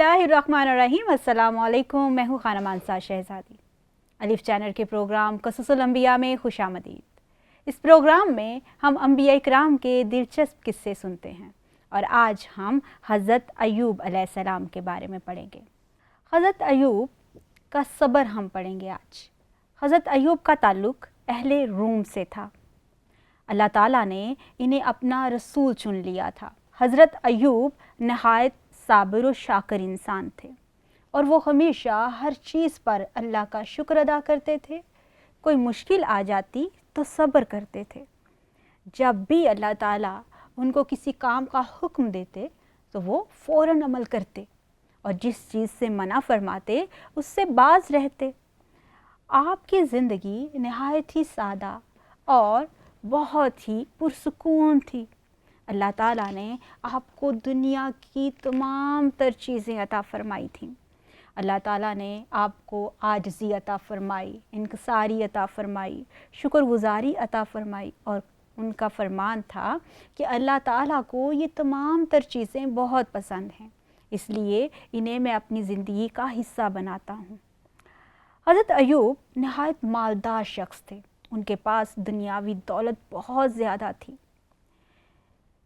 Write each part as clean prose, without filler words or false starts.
बिस्मिल्लाहिर्रहमानिर्रहीम। अस्सलाम वालेकुम। मैं हूँ खाना मानसा शहज़ादी। अलिफ चैनल के प्रोग्राम क़ससुल अंबिया में खुशामदीद। इस प्रोग्राम में हम अंबिया इकराम के दिलचस्प किस्से सुनते हैं और आज हम हज़रत अय्यूब अलैहिस्सलाम के बारे में पढ़ेंगे। हज़रत अय्यूब का सब्र हम पढ़ेंगे आज। हज़रत अय्यूब का ताल्लुक़ अहले रूम से था। अल्लाह ताला ने इन्हें अपना रसूल चुन लिया था। हज़रत अय्यूब नहायत साबिर व शाकिर इंसान थे और वो हमेशा हर चीज़ पर अल्लाह का शुक्र अदा करते थे। कोई मुश्किल आ जाती तो सब्र करते थे। जब भी अल्लाह ताला उनको किसी काम का हुक्म देते तो वो फ़ौरन अमल करते और जिस चीज़ से मना फरमाते उससे बाज रहते। आपकी ज़िंदगी नहायत ही सादा और बहुत ही पुरसुकून थी। अल्लाह ताला ने आपको दुनिया की तमाम तर चीज़ें अता फ़रमाई थीं। अल्लाह ताला ने आपको आजिज़ी अता फ़रमाई, इनकिसारी अता फ़रमाई, शुक्रगुज़ारी अता फ़रमाई और उनका फ़रमान था कि अल्लाह ताला को ये तमाम तर चीज़ें बहुत पसंद हैं, इसलिए इन्हें मैं अपनी ज़िंदगी का हिस्सा बनाता हूँ। हज़रत अय्यूब नहायत मालदार शख्स थे। उनके पास दुनियावी दौलत बहुत ज़्यादा थी।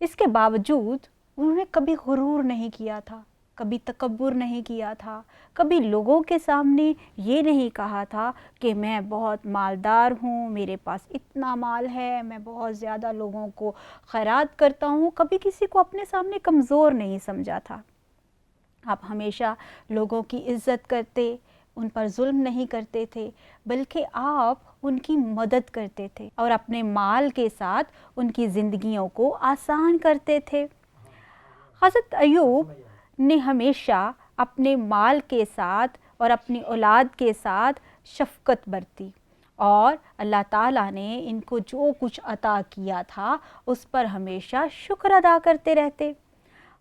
इसके बावजूद उन्होंने कभी गुरूर नहीं किया था, कभी तकब्बुर नहीं किया था, कभी लोगों के सामने ये नहीं कहा था कि मैं बहुत मालदार हूँ, मेरे पास इतना माल है, मैं बहुत ज़्यादा लोगों को खैरात करता हूँ। कभी किसी को अपने सामने कमज़ोर नहीं समझा था। आप हमेशा लोगों की इज़्ज़त करते, उन पर जुल्म नहीं करते थे, बल्कि आप उनकी मदद करते थे और अपने माल के साथ उनकी ज़िंदगियों को आसान करते थे। हज़रत अय्यूब ने हमेशा अपने माल के साथ और अपनी औलाद के साथ शफ़क़त बरती और अल्लाह ताला ने इनको जो कुछ अता किया था उस पर हमेशा शुक्र अदा करते रहते।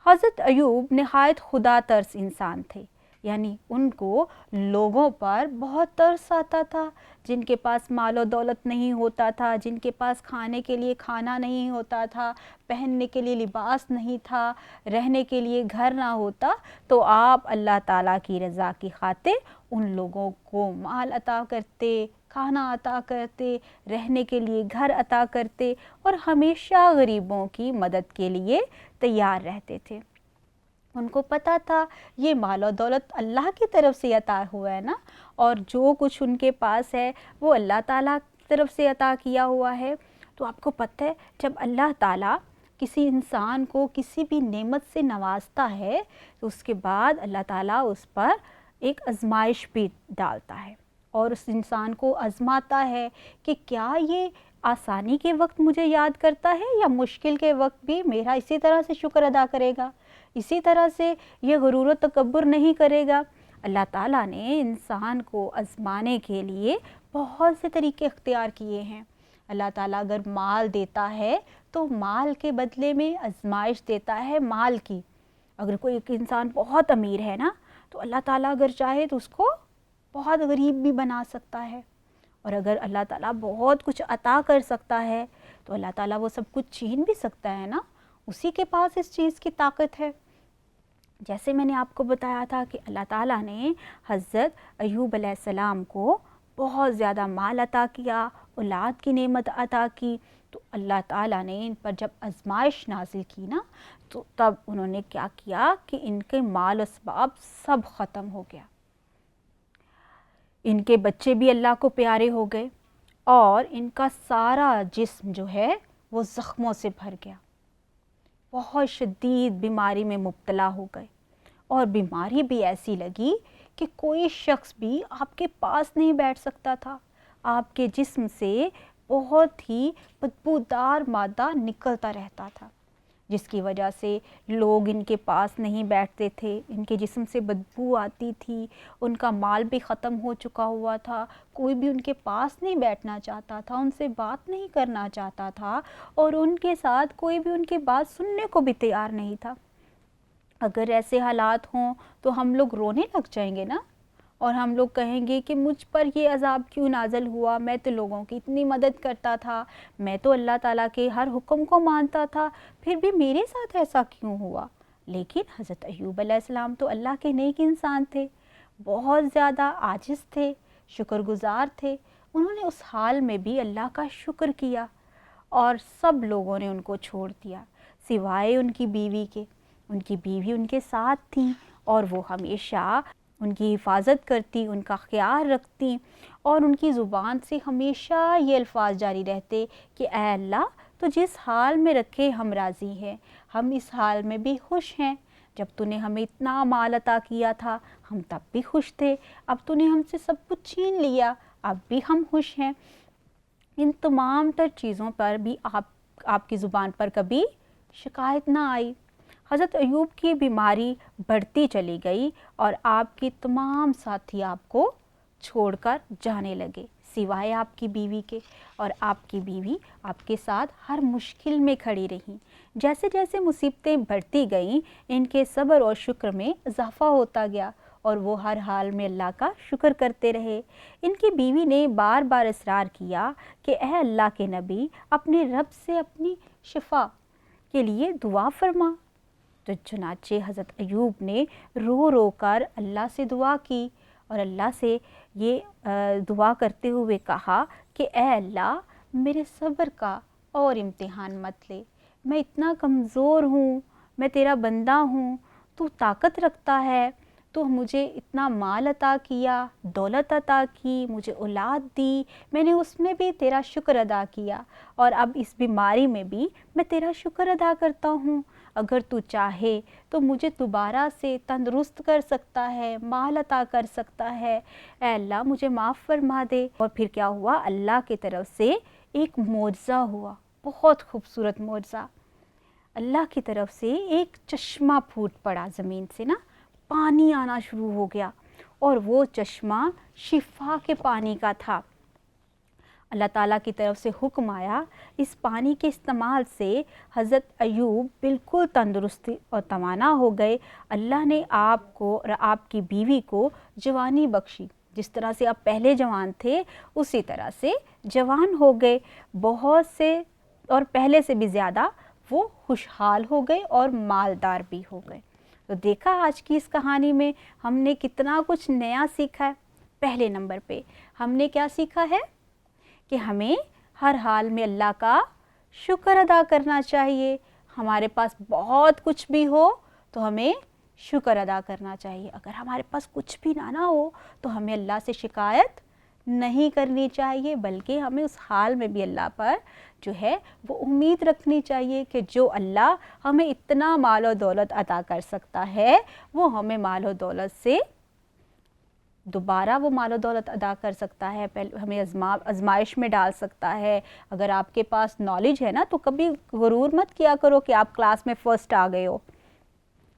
हज़रत अय्यूब नहायत खुदा तरस इंसान थे, यानी उनको लोगों पर बहुत तरस आता था। जिनके पास मालो दौलत नहीं होता था, जिनके पास खाने के लिए खाना नहीं होता था, पहनने के लिए लिबास नहीं था, रहने के लिए घर ना होता, तो आप अल्लाह ताला की रज़ा की खातिर उन लोगों को माल अता करते, खाना अता करते, रहने के लिए घर अता करते और हमेशा गरीबों की मदद के लिए तैयार रहते थे। उनको पता था ये माल और दौलत अल्लाह की तरफ से अता हुआ है ना, और जो कुछ उनके पास है वो अल्लाह ताला की तरफ से अता किया हुआ है। तो आपको पता है, जब अल्लाह ताला किसी इंसान को किसी भी नेमत से नवाजता है तो उसके बाद अल्लाह ताला उस पर एक आजमाइश भी डालता है और उस इंसान को आजमाता है कि क्या ये आसानी के वक्त मुझे याद करता है या मुश्किल के वक्त भी मेरा इसी तरह से शुक्र अदा करेगा, इसी तरह से ये गुरूर व तकब्बुर नहीं करेगा। अल्लाह ताला ने इंसान को आजमाने के लिए बहुत से तरीके इख्तियार किए हैं। अल्लाह ताला अगर माल देता है तो माल के बदले में आजमाइश देता है माल की। अगर कोई एक इंसान बहुत अमीर है ना, तो अल्लाह ताला अगर चाहे तो उसको बहुत गरीब भी बना सकता है, और अगर अल्लाह ताला बहुत कुछ अता कर सकता है तो अल्लाह ताला वो सब कुछ छीन भी सकता है ना, उसी के पास इस चीज़ की ताकत है। जैसे मैंने आपको बताया था कि अल्लाह ताला ने हज़रत अय्यूब अलैहिस्सलाम को बहुत ज़्यादा माल अता किया, औलाद की नेमत अता की, तो अल्लाह ताला ने इन पर जब आजमाइश नाजिल की ना, तो तब उन्होंने क्या किया कि इनके माल असबाब सब ख़त्म हो गया। इनके बच्चे भी अल्लाह को प्यारे हो गए और इनका सारा जिस्म जो है वो ज़ख्मों से भर गया। बहुत शदीद बीमारी में मुब्तला हो गए और बीमारी भी ऐसी लगी कि कोई शख्स भी आपके पास नहीं बैठ सकता था। आपके जिस्म से बहुत ही बदबूदार मादा निकलता रहता था, जिसकी वजह से लोग इनके पास नहीं बैठते थे। इनके जिस्म से बदबू आती थी, उनका माल भी ख़त्म हो चुका हुआ था, कोई भी उनके पास नहीं बैठना चाहता था, उनसे बात नहीं करना चाहता था और उनके साथ कोई भी उनकी बात सुनने को भी तैयार नहीं था। अगर ऐसे हालात हों तो हम लोग रोने लग जाएंगे ना, और हम लोग कहेंगे कि मुझ पर ये अज़ाब क्यों नाज़िल हुआ, मैं तो लोगों की इतनी मदद करता था, मैं तो अल्लाह ताला के हर हुक्म को मानता था, फिर भी मेरे साथ ऐसा क्यों हुआ। لیکن حضرت ایوب علیہ السلام تو اللہ کے نیک انسان تھے، بہت زیادہ عاجز تھے، شکر گزار تھے. انہوں نے اس حال میں بھی اللہ کا شکر کیا اور سب لوگوں نے ان کو چھوڑ دیا سوائے ان کی بیوی کے. ان کی بیوی ان کے ساتھ تھیں اور وہ ہمیشہ ان کی حفاظت کرتی، ان کا خیال رکھتی، اور ان کی زبان سے ہمیشہ یہ الفاظ جاری رہتے کہ اے اللہ تو جس حال میں رکھے ہم راضی ہیں، ہم اس حال میں بھی خوش ہیں. جب تو نے ہمیں اتنا مال عطا کیا تھا ہم تب بھی خوش تھے، اب تو نے ہم سے سب کچھ چھین لیا اب بھی ہم خوش ہیں. ان تمام تر چیزوں پر بھی آپ کی زبان پر کبھی شکایت نہ آئی. حضرت ایوب کی بیماری بڑھتی چلی گئی اور آپ کے تمام ساتھی آپ کو چھوڑ کر جانے لگے سوائے آپ کی بیوی کے، اور آپ کی بیوی آپ کے ساتھ ہر مشکل میں کھڑی رہیں. جیسے جیسے مصیبتیں بڑھتی گئیں ان کے صبر اور شکر میں اضافہ ہوتا گیا اور وہ ہر حال میں اللہ کا شکر کرتے رہے. ان کی بیوی نے بار بار اصرار کیا کہ اے اللہ کے نبی اپنے رب سے اپنی شفا کے لیے دعا فرما. تو چنانچہ حضرت ایوب نے رو رو کر اللہ سے دعا کی اور اللہ سے یہ دعا کرتے ہوئے کہا کہ اے اللہ میرے صبر کا اور امتحان مت لے، میں اتنا کمزور ہوں، میں تیرا بندہ ہوں، تو طاقت رکھتا ہے، تو مجھے اتنا مال عطا کیا، دولت عطا کی، مجھے اولاد دی، میں نے اس میں بھی تیرا شکر ادا کیا اور اب اس بیماری میں بھی میں تیرا شکر ادا کرتا ہوں. اگر تو چاہے تو مجھے دوبارہ سے تندرست کر سکتا ہے، مال عطا کر سکتا ہے، اے اللہ مجھے معاف فرما دے. اور پھر کیا ہوا؟ اللہ کی طرف سے ایک معجزہ ہوا، بہت خوبصورت معجزہ. اللہ کی طرف سے ایک چشمہ پھوٹ پڑا زمین سے، نا پانی آنا شروع ہو گیا اور وہ چشمہ شفا کے پانی کا تھا. اللہ تعالیٰ کی طرف سے حکم آیا، اس پانی کے استعمال سے حضرت ایوب بالکل تندرست اور توانا ہو گئے. اللہ نے آپ کو اور آپ کی بیوی کو جوانی بخشی، جس طرح سے آپ پہلے جوان تھے اسی طرح سے جوان ہو گئے، بہت سے اور پہلے سے بھی زیادہ وہ خوشحال ہو گئے اور مالدار بھی ہو گئے. تو دیکھا آج کی اس کہانی میں ہم نے کتنا کچھ نیا سیکھا ہے. پہلے نمبر پہ ہم نے کیا سیکھا ہے کہ ہمیں ہر حال میں اللہ کا شکر ادا کرنا چاہیے. ہمارے پاس بہت کچھ بھی ہو تو ہمیں شکر ادا کرنا چاہیے. اگر ہمارے پاس کچھ بھی نہ ہو تو ہمیں اللہ سے شکایت نہیں کرنی چاہیے، بلکہ ہمیں اس حال میں بھی اللہ پر جو ہے وہ امید رکھنی چاہیے کہ جو اللہ ہمیں اتنا مال و دولت عطا کر سکتا ہے وہ ہمیں مال و دولت سے دوبارہ وہ مال و دولت ادا کر سکتا ہے، ہمیں آزمائش میں ڈال سکتا ہے. اگر آپ کے پاس نالج ہے نا تو کبھی غرور مت کیا کرو کہ آپ کلاس میں فرسٹ آ گئے ہو،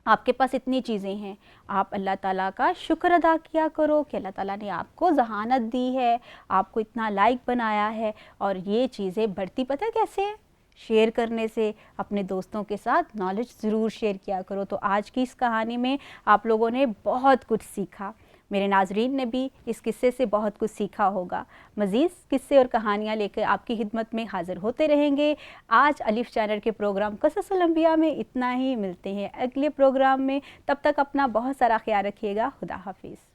آپ کے پاس اتنی چیزیں ہیں. آپ اللہ تعالیٰ کا شکر ادا کیا کرو کہ اللہ تعالیٰ نے آپ کو ذہانت دی ہے، آپ کو اتنا لائق بنایا ہے. اور یہ چیزیں بڑھتی پتہ کیسے ہے؟ شیئر کرنے سے. اپنے دوستوں کے ساتھ نالج ضرور شیئر کیا کرو. تو آج کی اس کہانی میں آپ لوگوں نے بہت کچھ سیکھا، میرے ناظرین نے بھی اس قصے سے بہت کچھ سیکھا ہوگا. مزید قصے اور کہانیاں لے کر آپ کی خدمت میں حاضر ہوتے رہیں گے. آج الف چینل کے پروگرام قصص الانبیاء میں اتنا ہی. ملتے ہیں اگلے پروگرام میں، تب تک اپنا بہت سارا خیال رکھیے گا. خدا حافظ.